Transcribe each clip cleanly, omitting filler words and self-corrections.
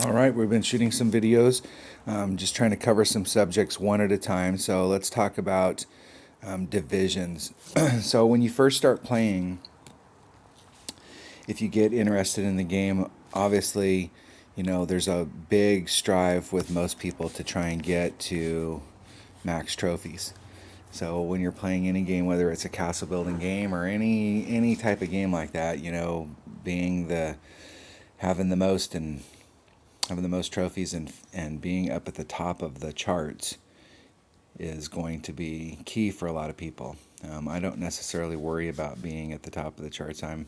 All right, we've been shooting some videos, just trying to cover some subjects one at a time. So let's talk about divisions. So when you first start playing, if you get interested in the game, obviously, there's a big strive with most people to try and get to max trophies. So when you're playing any game, whether it's a castle building game or any type of game like that, being the having the most and having the most trophies and being up at the top of the charts is going to be key for a lot of people. I don't necessarily worry about being at the top of the charts. I'm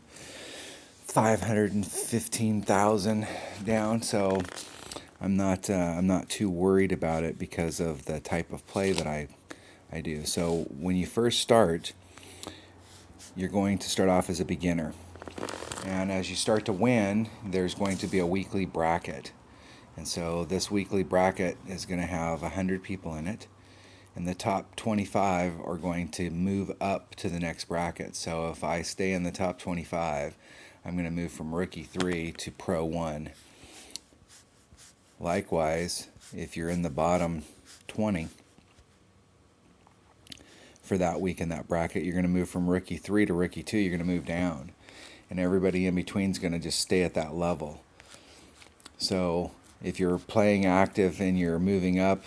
515,000 down, so I'm not too worried about it because of the type of play that I do. So when you first start, you're going to start off as a beginner. And as you start to win, there's going to be a weekly bracket. And so this weekly bracket is going to have 100 people in it. And the top 25 are going to move up to the next bracket. So if I stay in the top 25, I'm going to move from Rookie 3 to Pro 1. Likewise, if you're in the bottom 20 for that week in that bracket, you're going to move from Rookie 3 to Rookie 2. You're going to move down. And everybody in between is going to just stay at that level. So if you're playing active and you're moving up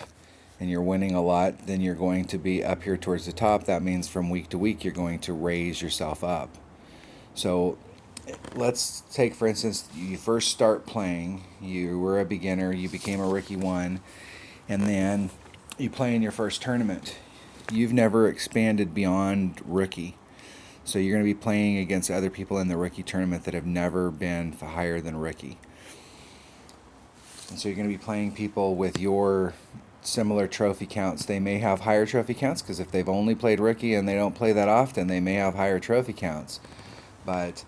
and you're winning a lot, then you're going to be up here towards the top. That means from week to week, you're going to raise yourself up. So let's take, for instance, you first start playing, you were a beginner, you became a Rookie 1, and then you play in your first tournament. You've never expanded beyond Rookie. So you're going to be playing against other people in the Rookie tournament that have never been higher than Rookie. And so you're going to be playing people with your similar trophy counts. They may have higher trophy counts because if they've only played Rookie and they don't play that often, they may have higher trophy counts. But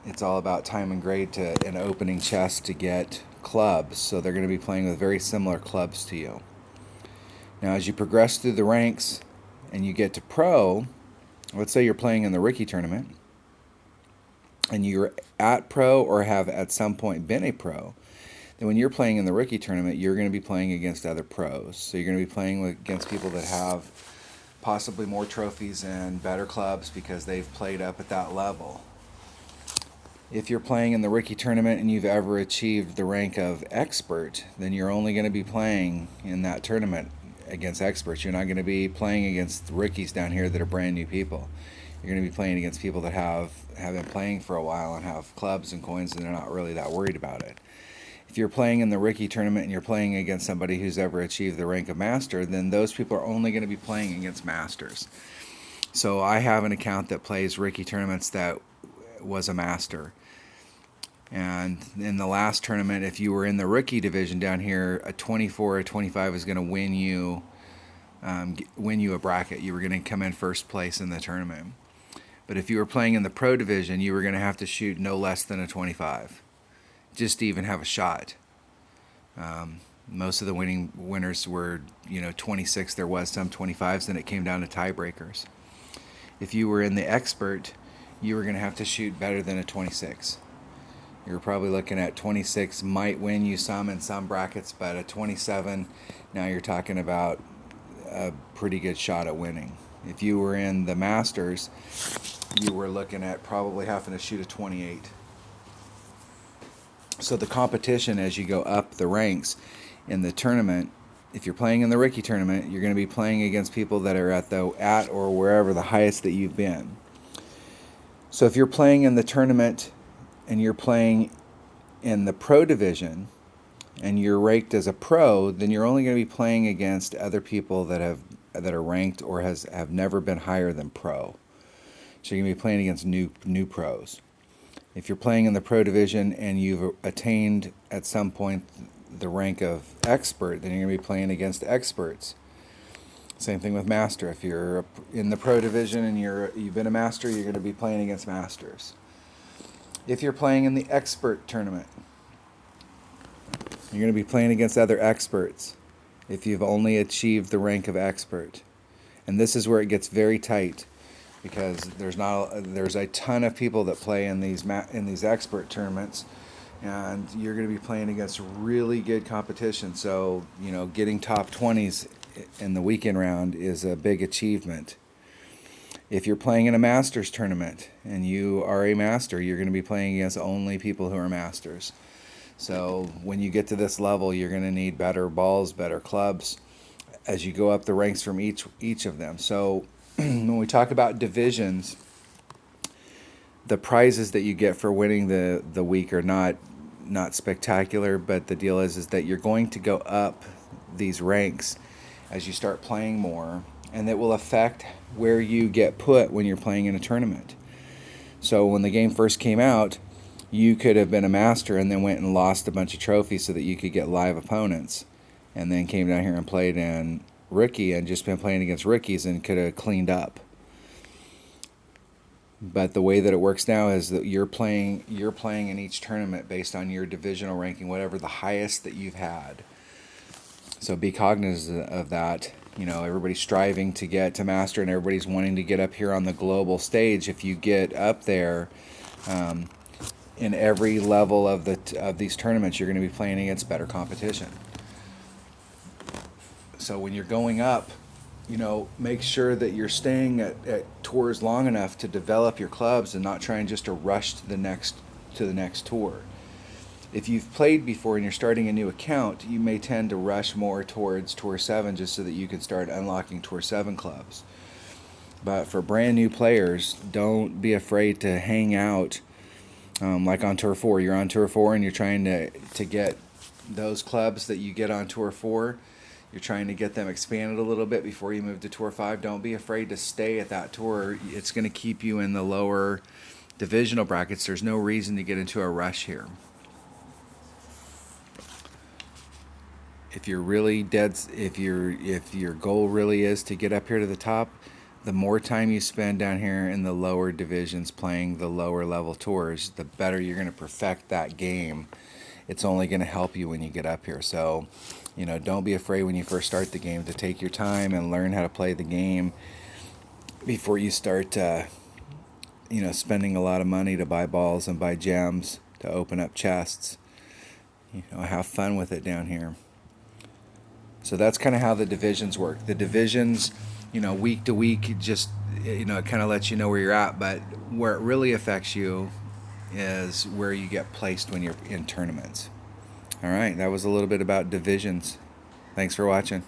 it's all about time and grade to an opening chest to get clubs. So they're going to be playing with very similar clubs to you. Now, as you progress through the ranks and you get to Pro, let's say you're playing in the Rookie tournament and you're at Pro or have at some point been a Pro. Then when you're playing in the Rookie tournament, you're going to be playing against other pros. So you're going to be playing against people that have possibly more trophies and better clubs because they've played up at that level. If you're playing in the Rookie tournament and you've ever achieved the rank of expert, then you're only going to be playing in that tournament against experts. You're not going to be playing against rookies down here that are brand new people. You're going to be playing against people that have been playing for a while and have clubs and coins and they're not really that worried about it. If you're playing in the Rookie tournament and you're playing against somebody who's ever achieved the rank of master, then those people are only going to be playing against masters. So I have an account that plays Rookie tournaments that was a master. And in the last tournament, if you were in the Rookie division down here, a 24 or 25 is going to win you a bracket. You were going to come in first place in the tournament. But if you were playing in the Pro division, you were going to have to shoot no less than a 25. Just to even have a shot. Most of the winners were 26. There was some 25s, then it came down to tiebreakers. If you were in the expert, you were going to have to shoot better than a 26. You're probably looking at 26 might win you some in some brackets, but a 27, now you're talking about a pretty good shot at winning. If you were in the Masters, you were looking at probably having to shoot a 28. So the competition as you go up the ranks in the tournament, if you're playing in the Rookie tournament, you're going to be playing against people that are at or wherever the highest that you've been. So if you're playing in the tournament and you're playing in the Pro division and you're ranked as a pro, then you're only going to be playing against other people that are ranked or have never been higher than pro. So you're going to be playing against new pros. If you're playing in the Pro division and you've attained at some point the rank of expert, then you're going to be playing against experts. Same thing with master. If you're in the Pro division and you've been a master, you're going to be playing against masters. If you're playing in the expert tournament, you're going to be playing against other experts if you've only achieved the rank of expert. And this is where it gets very tight. Because there's a ton of people that play in these expert tournaments, and you're going to be playing against really good competition. So, you know, getting top 20s in the weekend round is a big achievement. If you're playing in a Masters tournament and you are a master, you're going to be playing against only people who are masters. So when you get to this level, you're going to need better balls, better clubs as you go up the ranks from each of them. So when we talk about divisions, the prizes that you get for winning the week are not spectacular, but the deal is that you're going to go up these ranks as you start playing more, and that will affect where you get put when you're playing in a tournament. So when the game first came out, you could have been a master and then went and lost a bunch of trophies so that you could get live opponents, and then came down here and played in rookie and just been playing against rookies and could have cleaned up. But the way that it works now is that you're playing in each tournament based on your divisional ranking, whatever the highest that you've had. So be cognizant of that. You know, everybody's striving to get to master, and everybody's wanting to get up here on the global stage. If you get up there, in every level of these tournaments, you're going to be playing against better competition. So when you're going up, you know, make sure that you're staying at tours long enough to develop your clubs and not trying just to rush to the next tour. If you've played before and you're starting a new account, you may tend to rush more towards Tour 7 just so that you can start unlocking Tour 7 clubs. But for brand new players, don't be afraid to hang out. Like on Tour 4, you're on Tour 4 and you're trying to get those clubs that you get on Tour 4. You're trying to get them expanded a little bit before you move to Tour 5. Don't be afraid to stay at that tour. It's going to keep you in the lower divisional brackets. There's no reason to get into a rush here. If you're really if your goal really is to get up here to the top, the more time you spend down here in the lower divisions playing the lower level tours, the better you're going to perfect that game. It's only going to help you when you get up here. So, you know, don't be afraid when you first start the game to take your time and learn how to play the game before you start, you know, spending a lot of money to buy balls and buy gems to open up chests. You know, have fun with it down here. So that's kind of how the divisions work. The divisions, you know, week to week, just, you know, it kind of lets you know where you're at. But where it really affects you is where you get placed when you're in tournaments. All right, that was a little bit about divisions. Thanks for watching.